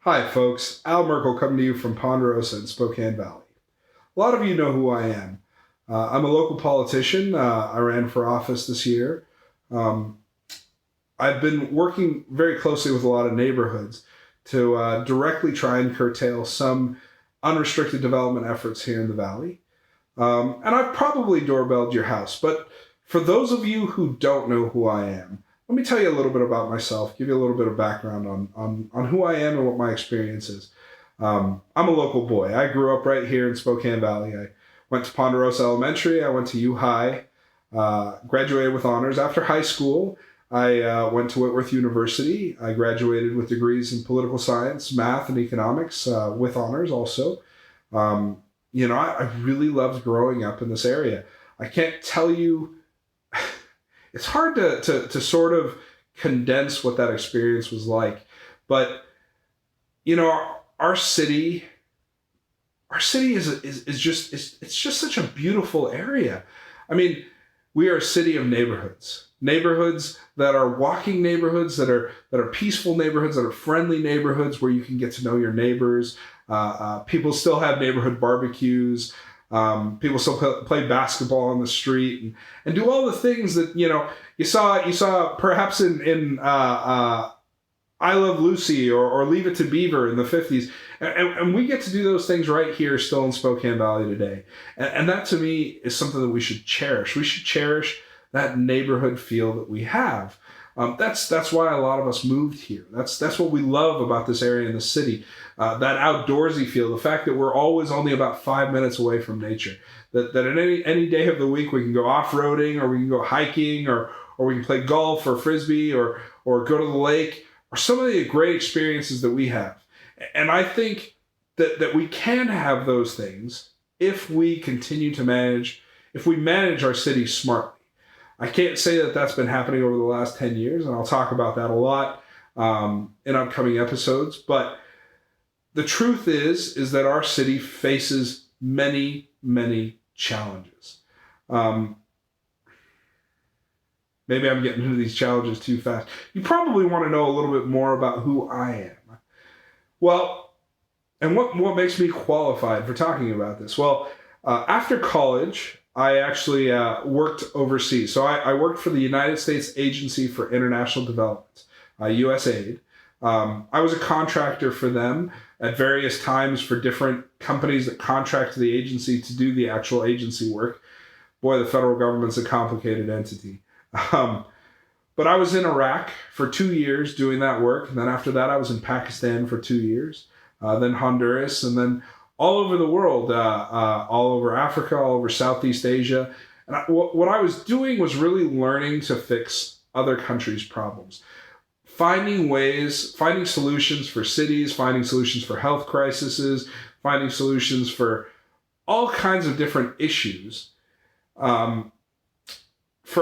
Hi, folks. Al Merkel coming to you from Ponderosa in Spokane Valley. A lot of you know who I am. I'm a local politician. I ran for office this year. Um, I've been working very closely with a lot of neighborhoods to directly try and curtail some unrestricted development efforts here in the valley. And I've probably doorbelled your house, but for those of you who don't know who I am, let me tell you a little bit about myself, give you a little bit of background on who I am and what my experience is. I'm a local boy. I grew up right here in Spokane Valley. I went to Ponderosa Elementary. I went to U High, graduated with honors. After high school, I went to Whitworth University. I graduated with degrees in political science, math, and economics with honors also. I really loved growing up in this area. I can't tell you, it's hard to sort of condense what that experience was like. But, our city is just such a beautiful area. I mean, we are a city of neighborhoods that are walking neighborhoods, that are peaceful neighborhoods, that are friendly neighborhoods where you can get to know your neighbors. People still have neighborhood barbecues. People still play basketball on the street and do all the things that you saw perhaps in I Love Lucy or Leave It to Beaver in the 50s. And we get to do those things right here still in Spokane Valley today. And that to me is something that we should cherish. We should cherish that neighborhood feel that we have. That's why a lot of us moved here. That's what we love about this area in the city. That outdoorsy feel, the fact that we're always only about 5 minutes away from nature. That in any day of the week we can go off-roading, or we can go hiking, or we can play golf or frisbee, or go to the lake, or some of the great experiences that we have. And I think that we can have those things if we continue to manage our city smartly. I can't say that that's been happening over the last 10 years, and I'll talk about that a lot in upcoming episodes. But the truth is that our city faces many, many challenges. Maybe I'm getting into these challenges too fast. You probably want to know a little bit more about who I am. Well, and what makes me qualified for talking about this? Well, after college, I actually worked overseas. So I worked for the United States Agency for International Development, USAID. I was a contractor for them at various times for different companies that contract to the agency to do the actual agency work. Boy, the federal government's a complicated entity. But I was in Iraq for 2 years doing that work. And then after that, I was in Pakistan for 2 years, then Honduras, and then all over the world, all over Africa, all over Southeast Asia. And what I was doing was really learning to fix other countries' problems. Finding solutions for cities, finding solutions for health crises, finding solutions for all kinds of different issues for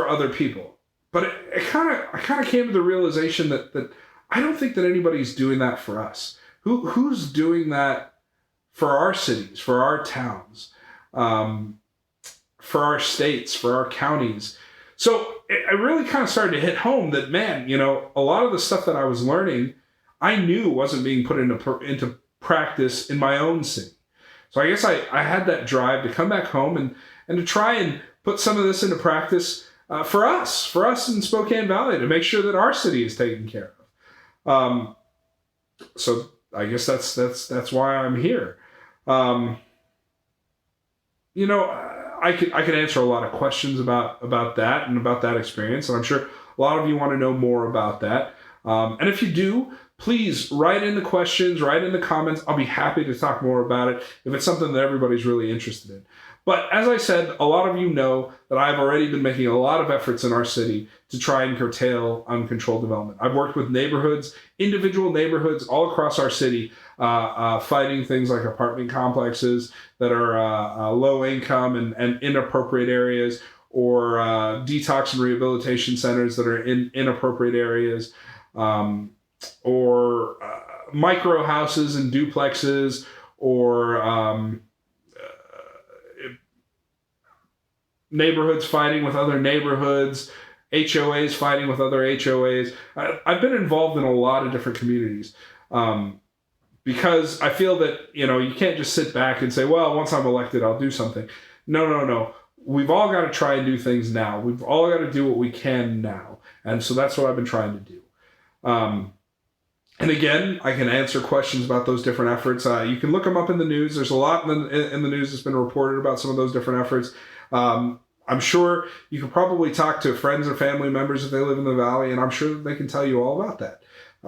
other people. But I kind of came to the realization that I don't think that anybody's doing that for us. Who's doing that for our cities, for our towns, for our states, for our counties? So I really kind of started to hit home that, man, a lot of the stuff that I was learning, I knew wasn't being put into practice in my own city. So I guess I had that drive to come back home and to try and put some of this into practice for us in Spokane Valley, to make sure that our city is taken care of. So I guess that's why I'm here. I could answer a lot of questions about that and about that experience, and I'm sure a lot of you want to know more about that. And if you do, please write in the questions, write in the comments. I'll be happy to talk more about it if it's something that everybody's really interested in. But as I said, a lot of you know that I've already been making a lot of efforts in our city to try and curtail uncontrolled development. I've worked with individual neighborhoods all across our city, fighting things like apartment complexes that are low income and inappropriate areas, or detox and rehabilitation centers that are in inappropriate areas, or micro houses and duplexes, or neighborhoods fighting with other neighborhoods, HOAs fighting with other HOAs. I've been involved in a lot of different communities. because I feel that, you can't just sit back and say, well, once I'm elected, I'll do something. No. We've all got to try and do things now. We've all got to do what we can now. And so that's what I've been trying to do. And again, I can answer questions about those different efforts. You can look them up in the news. There's a lot in the news that's been reported about some of those different efforts. I'm sure you can probably talk to friends or family members if they live in the Valley, and I'm sure they can tell you all about that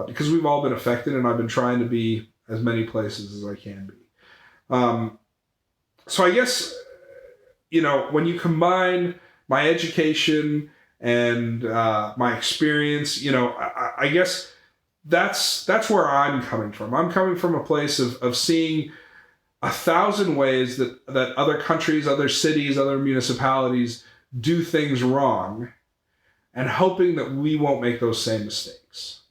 because we've all been affected, and I've been trying to be as many places as I can be. So I guess, when you combine my education and my experience, I guess that's where I'm coming from. I'm coming from a place of seeing 1,000 ways that other countries, other cities, other municipalities do things wrong, and hoping that we won't make those same mistakes.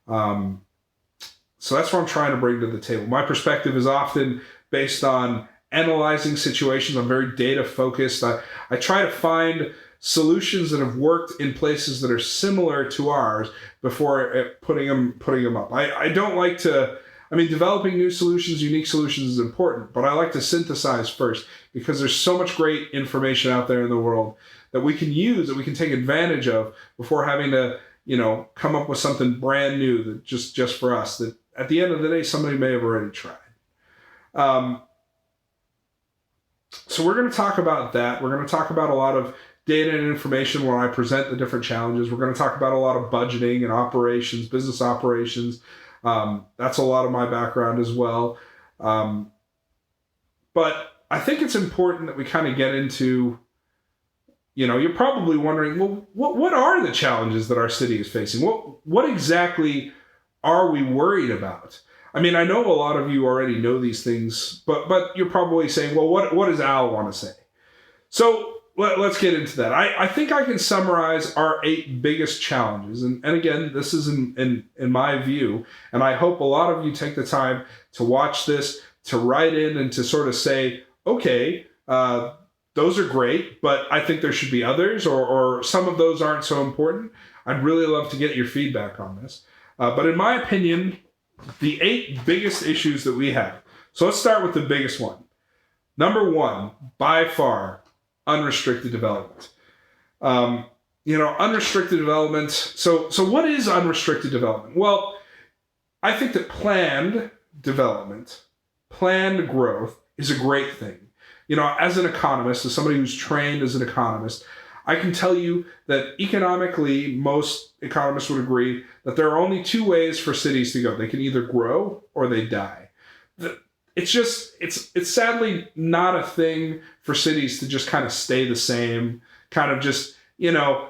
So that's what I'm trying to bring to the table. My perspective is often based on analyzing situations. I'm very data focused. I try to find solutions that have worked in places that are similar to ours before putting them up. I don't like to, developing new solutions, unique solutions is important, but I like to synthesize first because there's so much great information out there in the world that we can use, that we can take advantage of before having to, come up with something brand new that just for us, that at the end of the day, somebody may have already tried. So we're going to talk about that. We're going to talk about a lot of data and information when I present the different challenges. We're going to talk about a lot of budgeting and operations, business operations. That's a lot of my background as well. But I think it's important that we kind of get into, you're probably wondering, well, what are the challenges that our city is facing? What exactly are we worried about? I know a lot of you already know these things, but you're probably saying, well, what does Al want to say? So let's get into that. I think I can summarize our 8 biggest challenges. And again, this is in my view, and I hope a lot of you take the time to watch this, to write in and to sort of say, okay, those are great, but I think there should be others, or some of those aren't so important. I'd really love to get your feedback on this. But in my opinion, the 8 biggest issues that we have. So let's start with the biggest one. Number 1, by far, unrestricted development. Unrestricted development. So what is unrestricted development? Well, I think that planned development, planned growth is a great thing. As an economist, as somebody who's trained as an economist, I can tell you that economically, most economists would agree that there are only 2 ways for cities to go. They can either grow or they die. It's sadly not a thing for cities to just kind of stay the same, kind of just,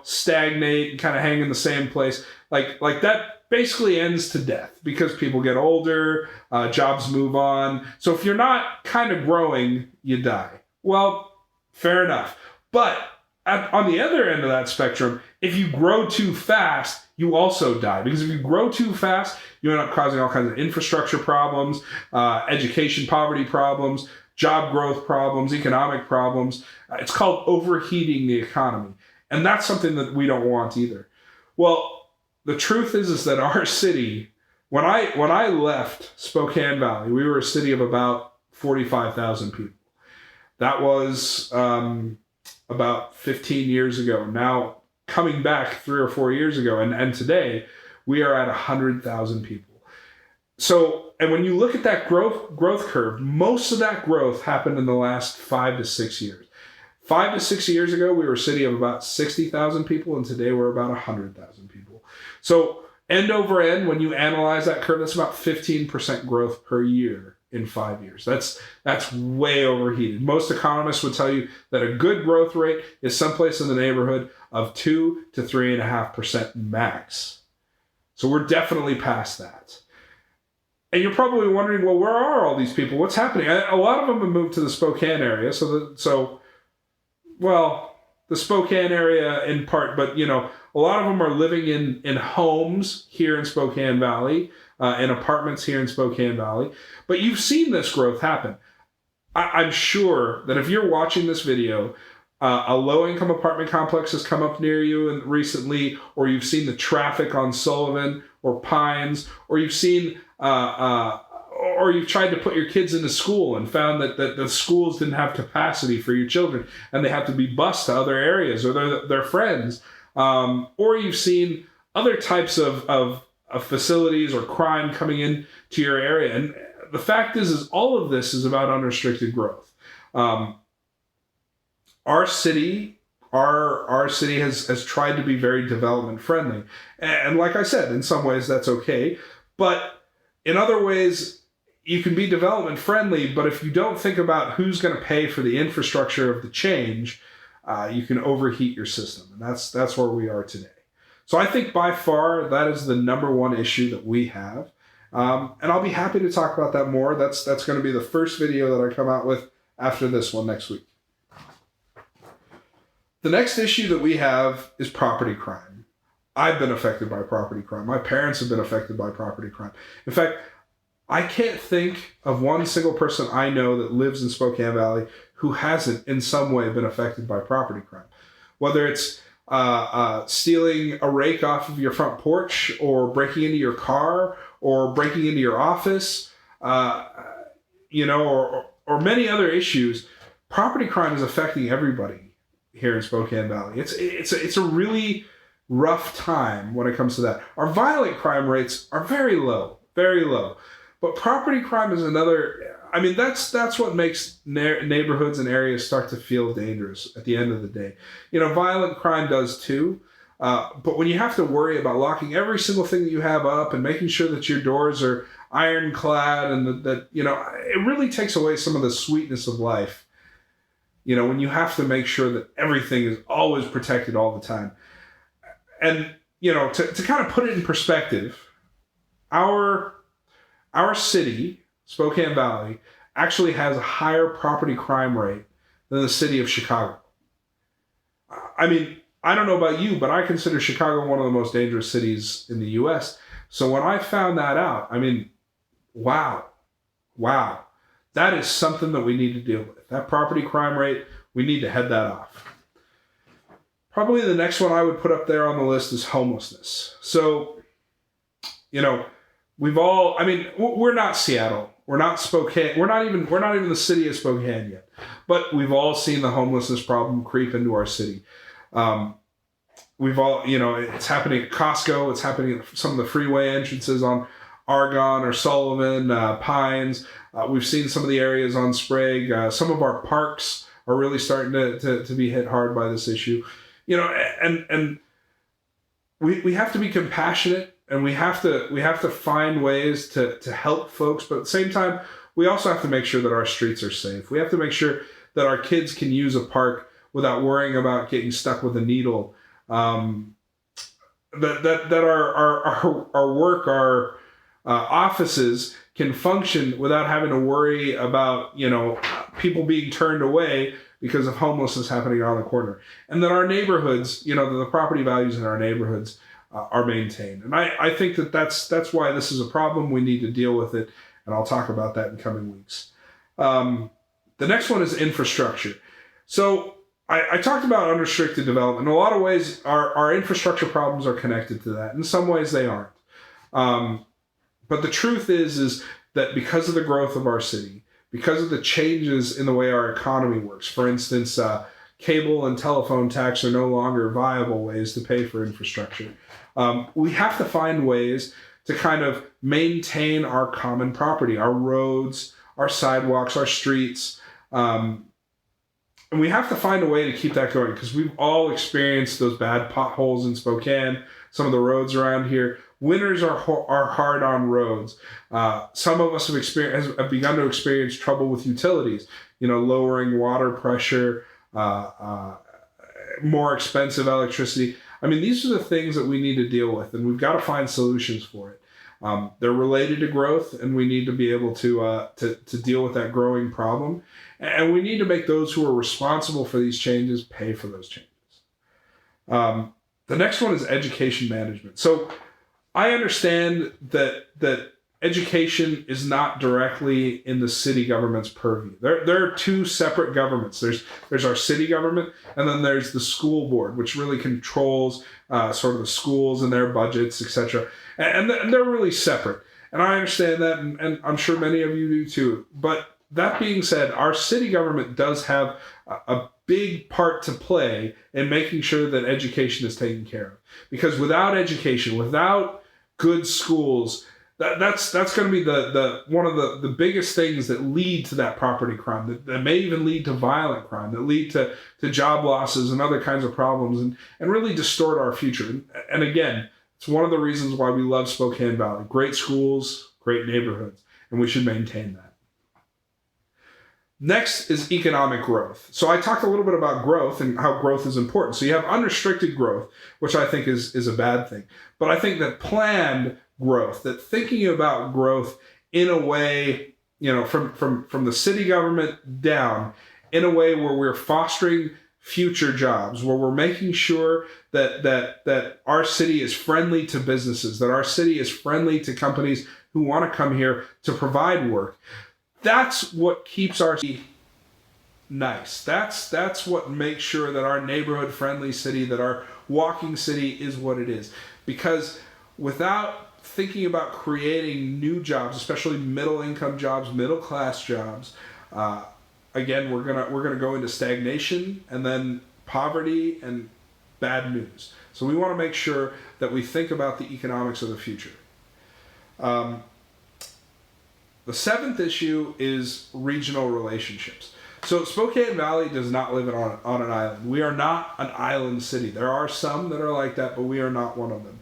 stagnate and kind of hang in the same place. Like that basically ends to death because people get older, jobs move on. So if you're not kind of growing, you die. Well, fair enough. But on the other end of that spectrum, if you grow too fast, you also die. Because if you grow too fast, you end up causing all kinds of infrastructure problems, education poverty problems, job growth problems, economic problems. It's called overheating the economy. And that's something that we don't want either. Well, the truth is that our city, when I left Spokane Valley, we were a city of about 45,000 people. That was about 15 years ago. Now, coming back 3 or 4 years ago, and today, we are at 100,000 people. So, and when you look at that growth curve, most of that growth happened in the last 5 to 6 years. 5 to 6 years ago, we were a city of about 60,000 people, and today we're about 100,000 people. So, end over end, when you analyze that curve, that's about 15% growth per year in 5 years. That's way overheated. Most economists would tell you that a good growth rate is someplace in the neighborhood of 2 to 3.5% max. So we're definitely past that. And you're probably wondering, well, where are all these people? What's happening? A lot of them have moved to the Spokane area. The Spokane area in part, but a lot of them are living in homes here in Spokane Valley, in apartments here in Spokane Valley. But you've seen this growth happen. I'm sure that if you're watching this video, a low-income apartment complex has come up near you recently, or you've seen the traffic on Sullivan or Pines, or you've seen, or you've tried to put your kids into school and found that the schools didn't have capacity for your children and they have to be bused to other areas or their friends. Or you've seen other types of facilities or crime coming in to your area. And the fact is all of this is about unrestricted growth. Our city has tried to be very development friendly. And like I said, in some ways that's okay. But in other ways, you can be development friendly, but if you don't think about who's going to pay for the infrastructure of the change, you can overheat your system. And that's where we are today. So I think by far that is the number one issue that we have. And I'll be happy to talk about that more. That's going to be the first video that I come out with after this one next week. The next issue that we have is property crime. I've been affected by property crime. My parents have been affected by property crime. In fact, I can't think of one single person I know that lives in Spokane Valley who hasn't in some way been affected by property crime. Whether it's stealing a rake off of your front porch or breaking into your car or breaking into your office, or many other issues, property crime is affecting everybody here in Spokane Valley. It's a really rough time when it comes to that. Our violent crime rates are very low. But property crime is another. I mean, that's what makes neighborhoods and areas start to feel dangerous at the end of the day. Violent crime does too. But when you have to worry about locking every single thing that you have up and making sure that your doors are ironclad and that it really takes away some of the sweetness of life. When you have to make sure that everything is always protected all the time. And, to kind of put it in perspective, our city, Spokane Valley, actually has a higher property crime rate than the city of Chicago. I mean, I don't know about you, but I consider Chicago one of the most dangerous cities in the U.S. So when I found that out, I mean, wow. That is something that we need to deal with. That property crime rate, we need to head that off. Probably the next one I would put up there on the list is homelessness. So, we're not Seattle. We're not Spokane. We're not even the city of Spokane yet. But we've all seen the homelessness problem creep into our city. We've all, it's happening at Costco. It's happening at some of the freeway entrances on Argonne or Sullivan, Pines. We've seen some of the areas on Sprague. Some of our parks are really starting to be hit hard by this issue. And we have to be compassionate and we have to find ways to help folks. But at the same time, we also have to make sure that our streets are safe. We have to make sure that our kids can use a park without worrying about getting stuck with a needle. That our work, our offices can function without having to worry about, people being turned away because of homelessness happening around the corner. And that our neighborhoods, the property values in our neighborhoods are maintained. And I think that's why this is a problem. We need to deal with it. And I'll talk about that in coming weeks. The next one is infrastructure. So I talked about unrestricted development. In a lot of ways, our infrastructure problems are connected to that. In some ways, they aren't. But the truth is that because of the growth of our city, because of the changes in the way our economy works, for instance, cable and telephone tax are no longer viable ways to pay for infrastructure. We have to find ways to kind of maintain our common property, our roads, our sidewalks, our streets. And we have to find a way to keep that going because we've all experienced those bad potholes in Spokane, some of the roads around here. Winters are hard on roads. Some of us have begun to experience trouble with utilities, lowering water pressure, more expensive electricity. I mean, these are the things that we need to deal with, and we've got to find solutions for it. They're related to growth, and we need to be able to deal with that growing problem. And we need to make those who are responsible for these changes pay for those changes. The next one is education management. So I understand that education is not directly in the city government's purview. There are two separate governments. There's our city government, and then there's the school board, which really controls sort of the schools and their budgets, etc. And they're really separate. And I understand that, and I'm sure many of you do too. But that being said, our city government does have a big part to play in making sure that education is taken care of. Because without education, without good schools, that's going to be the one of the biggest things that lead to that property crime, that may even lead to violent crime, that lead to job losses and other kinds of problems, and really distort our future. And again, it's one of the reasons why we love Spokane Valley. Great schools, great neighborhoods, and we should maintain that. Next is economic growth. So I talked a little bit about growth and how growth is important. So you have unrestricted growth, which I think is a bad thing. But I think that planned growth, that thinking about growth in a way, from the city government down, in a way where we're fostering future jobs, where we're making sure that our city is friendly to businesses, that our city is friendly to companies who want to come here to provide work. That's what keeps our city nice. That's what makes sure that our neighborhood-friendly city, that our walking city is what it is. Because without thinking about creating new jobs, especially middle-income jobs, middle-class jobs, again, we're gonna go into stagnation and then poverty and bad news. So we want to make sure that we think about the economics of the future. The seventh issue is regional relationships. So Spokane Valley does not live on an island. We are not an island city. There are some that are like that, but we are not one of them.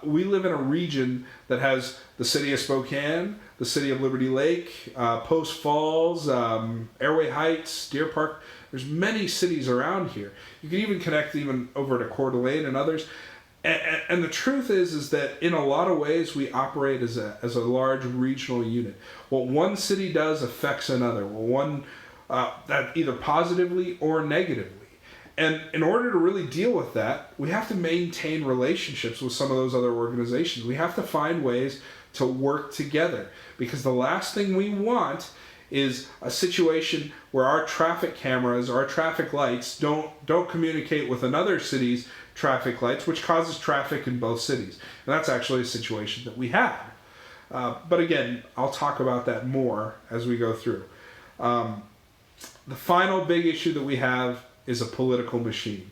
We live in a region that has the city of Spokane, the city of Liberty Lake, Post Falls, Airway Heights, Deer Park. There's many cities around here. You can even connect even over to Coeur d'Alene and others. And the truth is that in a lot of ways we operate as a large regional unit. What one city does affects another. That either positively or negatively. And in order to really deal with that, we have to maintain relationships with some of those other organizations. We have to find ways to work together, because the last thing we want is a situation where our traffic cameras, our traffic lights don't communicate with another city's traffic lights, which causes traffic in both cities. And that's actually a situation that we have. But again, I'll talk about that more as we go through. The final big issue that we have is a political machine.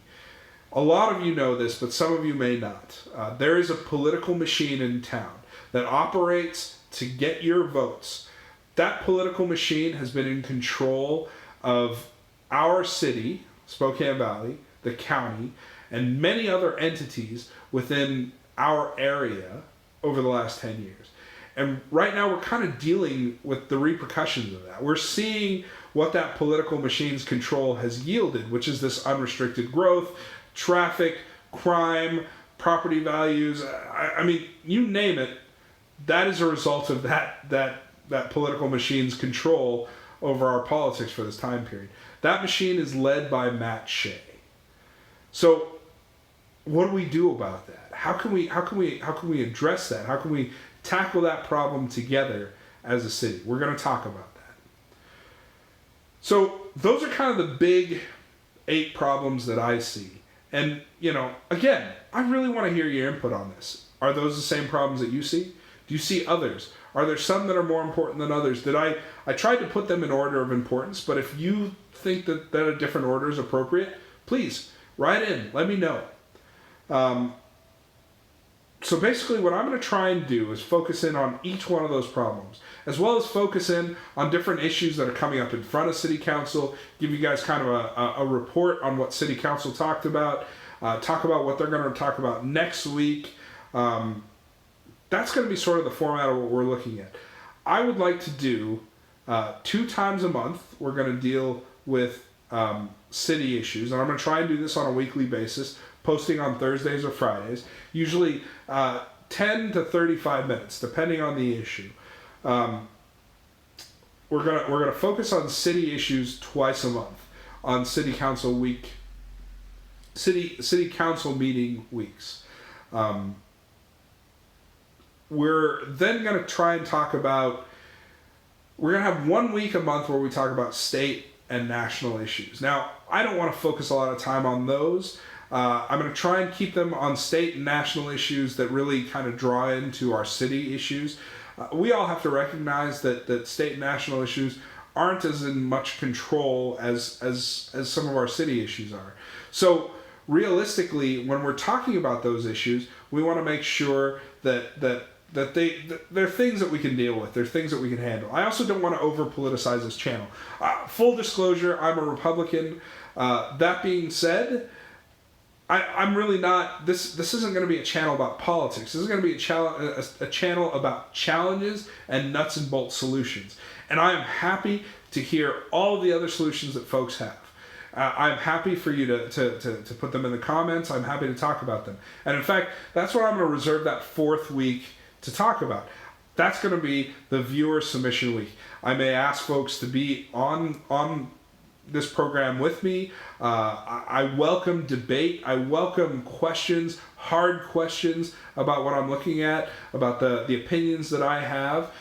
A lot of you know this, but some of you may not. There is a political machine in town that operates to get your votes. That political machine has been in control of our city, Spokane Valley, the county, and many other entities within our area over the last 10 years. And right now we're kind of dealing with the repercussions of that. We're seeing what that political machine's control has yielded, which is this unrestricted growth, traffic, crime, property values. I mean, you name it, that is a result of that political machine's control over our politics for this time period. That machine is led by Matt Shea. So what do we do about that? How can we address that? How can we tackle that problem together as a city? We're going to talk about that. So those are kind of the big 8 problems that I see. And, again, I really want to hear your input on this. Are those the same problems that you see? Do you see others? Are there some that are more important than others? I tried to put them in order of importance, but if you think that a different order is appropriate, please write in. Let me know. So basically what I'm going to try and do is focus in on each one of those problems, as well as focus in on different issues that are coming up in front of City Council, give you guys kind of a report on what City Council talked about, talk about what they're going to talk about next week. That's going to be sort of the format of what we're looking at. I would like to do 2 times a month, we're going to deal with city issues, and I'm going to try and do this on a weekly basis, posting on Thursdays or Fridays, usually 10 to 35 minutes, depending on the issue. We're gonna focus on city issues twice a month, on city council meeting weeks. We're then gonna try and talk about. We're gonna have 1 week a month where we talk about state and national issues. Now, I don't want to focus a lot of time on those. I'm going to try and keep them on state and national issues that really kind of draw into our city issues. we all have to recognize that state and national issues aren't as in much control as some of our city issues are. So realistically, when we're talking about those issues, we want to make sure that they're things that we can deal with. They're things that we can handle. I also don't want to over-politicize this channel. Full disclosure, I'm a Republican. That being said, I'm really not. This isn't going to be a channel about politics. This is going to be a channel about challenges and nuts and bolts solutions. And I am happy to hear all of the other solutions that folks have. I'm happy for you to put them in the comments. I'm happy to talk about them. And in fact, that's what I'm going to reserve that 4th week to talk about. That's going to be the viewer submission week. I may ask folks to be on this program with me. I welcome debate. I welcome questions, hard questions about what I'm looking at, about the opinions that I have.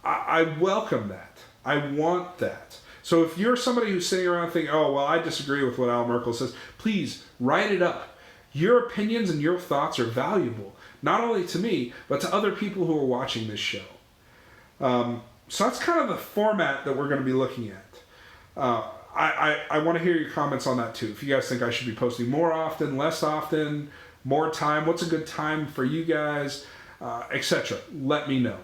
I welcome that. I want that. So if you're somebody who's sitting around thinking, oh, well, I disagree with what Al Merkel says, please write it up. Your opinions and your thoughts are valuable, not only to me, but to other people who are watching this show. So that's kind of the format that we're going to be looking at. I want to hear your comments on that too. If you guys think I should be posting more often, less often, more time, what's a good time for you guys, etc. Let me know.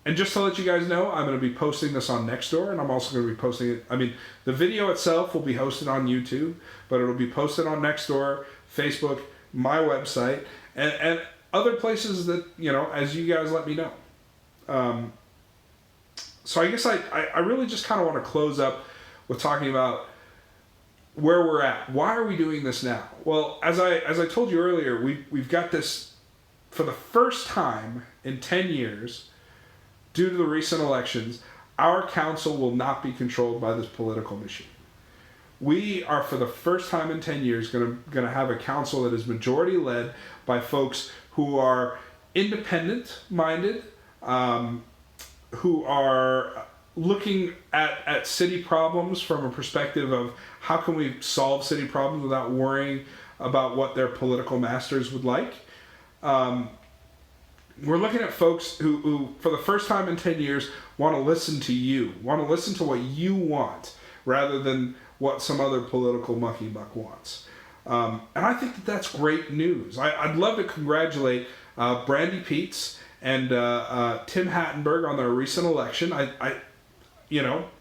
And just to let you guys know, I'm going to be posting this on Nextdoor, and I'm also going to be posting it. I mean, the video itself will be hosted on YouTube, but it'll be posted on Nextdoor, Facebook, my website, and other places that, as you guys let me know. So I guess I really just kind of want to close up with talking about where we're at. Why are we doing this now? Well, as I told you earlier, we've got this for the first time in 10 years. Due to the recent elections, our council will not be controlled by this political machine. We are, for the first time in 10 years, going to have a council that is majority led by folks who are independent-minded, who are looking at city problems from a perspective of how can we solve city problems without worrying about what their political masters would like. We're looking at folks who, for the first time in 10 years, want to listen to you, want to listen to what you want, rather than what some other political mucky buck wants. And I think that that's great news. I'd love to congratulate Brandy Peets and Tim Hattenberg on their recent election.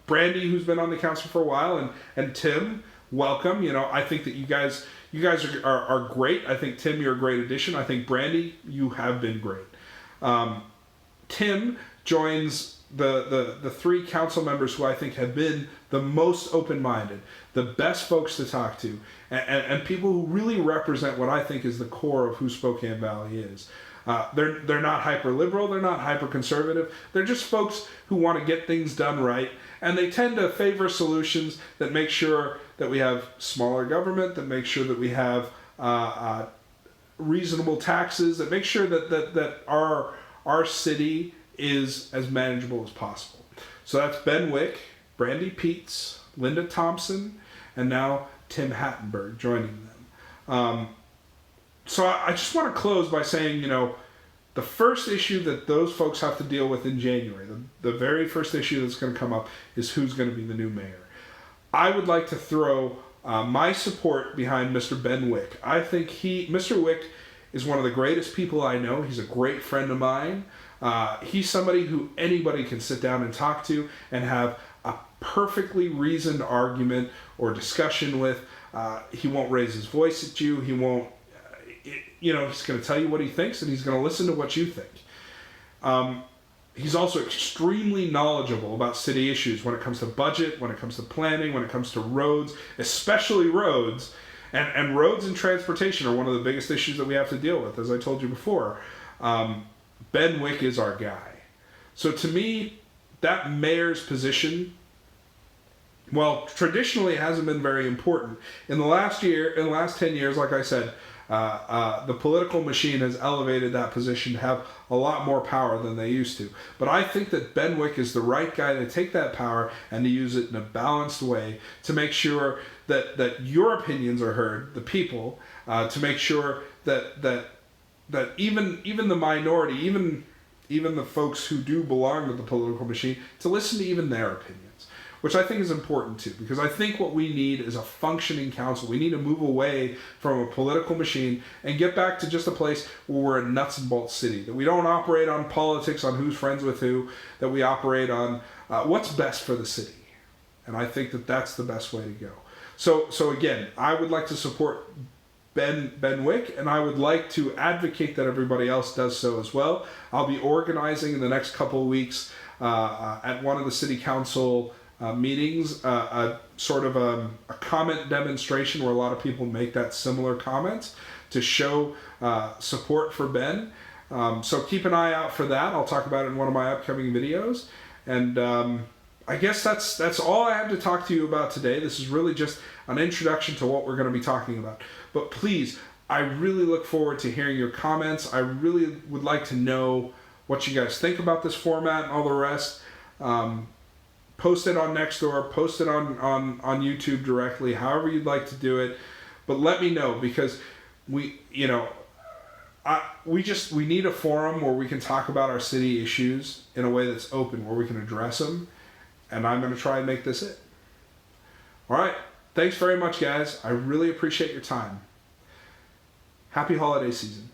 Brandy, who's been on the council for a while, and Tim, welcome. I think that you guys are great. I think, Tim, you're a great addition. I think, Brandy, you have been great. Tim joins the 3 council members who I think have been the most open-minded, the best folks to talk to, and people who really represent what I think is the core of who Spokane Valley is. They're not hyper-liberal, they're not hyper-conservative, they're just folks who want to get things done right, and they tend to favor solutions that make sure that we have smaller government, that make sure that we have reasonable taxes, that make sure that our city is as manageable as possible. So that's Ben Wick, Brandy Peets, Linda Thompson, and now Tim Hattenberg joining them. So I just want to close by saying, the first issue that those folks have to deal with in January, the very first issue that's going to come up, is who's going to be the new mayor. I would like to throw my support behind Mr. Ben Wick. I think Mr. Wick is one of the greatest people I know. He's a great friend of mine. He's somebody who anybody can sit down and talk to and have a perfectly reasoned argument or discussion with. He won't raise his voice at you. He won't, he's going to tell you what he thinks, and he's going to listen to what you think. He's also extremely knowledgeable about city issues when it comes to budget, when it comes to planning, when it comes to roads, especially roads. And roads and transportation are one of the biggest issues that we have to deal with, as I told you before. Ben Wick is our guy. So to me, that mayor's position, well, traditionally it hasn't been very important. In the last 10 years, like I said, the political machine has elevated that position to have a lot more power than they used to. But I think that Ben Wick is the right guy to take that power and to use it in a balanced way to make sure that your opinions are heard, the people, to make sure that that even the minority, even the folks who do belong to the political machine, to listen to even their opinions, which I think is important too, because I think what we need is a functioning council. We need to move away from a political machine and get back to just a place where we're a nuts and bolts city, that we don't operate on politics, on who's friends with who, that we operate on what's best for the city. And I think that that's the best way to go. So again, I would like to support Ben Wick, and I would like to advocate that everybody else does so as well. I'll be organizing in the next couple of weeks at one of the city council meetings a sort of a comment demonstration where a lot of people make that similar comment to show support for Ben. So keep an eye out for that. I'll talk about it in one of my upcoming videos. And I guess that's all I have to talk to you about today. This is really just an introduction to what we're going to be talking about. But please, I really look forward to hearing your comments. I really would like to know what you guys think about this format and all the rest. Post it on Nextdoor, post it on YouTube directly, however you'd like to do it. But let me know, because we need a forum where we can talk about our city issues in a way that's open, where we can address them. And I'm going to try and make this it. All right. Thanks very much, guys. I really appreciate your time. Happy holiday season.